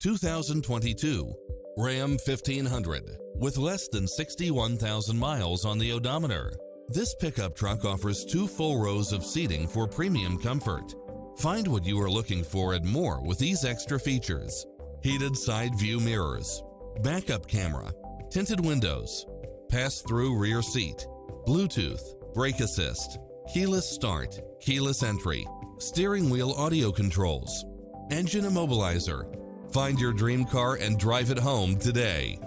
2022 Ram 1500 with less than 61,000 miles on the odometer. This pickup truck offers 2 full rows of seating for premium comfort. Find what you are looking for and more with these extra features: heated side view mirrors, backup camera, tinted windows, pass-through rear seat, Bluetooth, brake assist, keyless start, keyless entry, steering wheel audio controls, engine immobilizer. Find your dream car and drive it home today.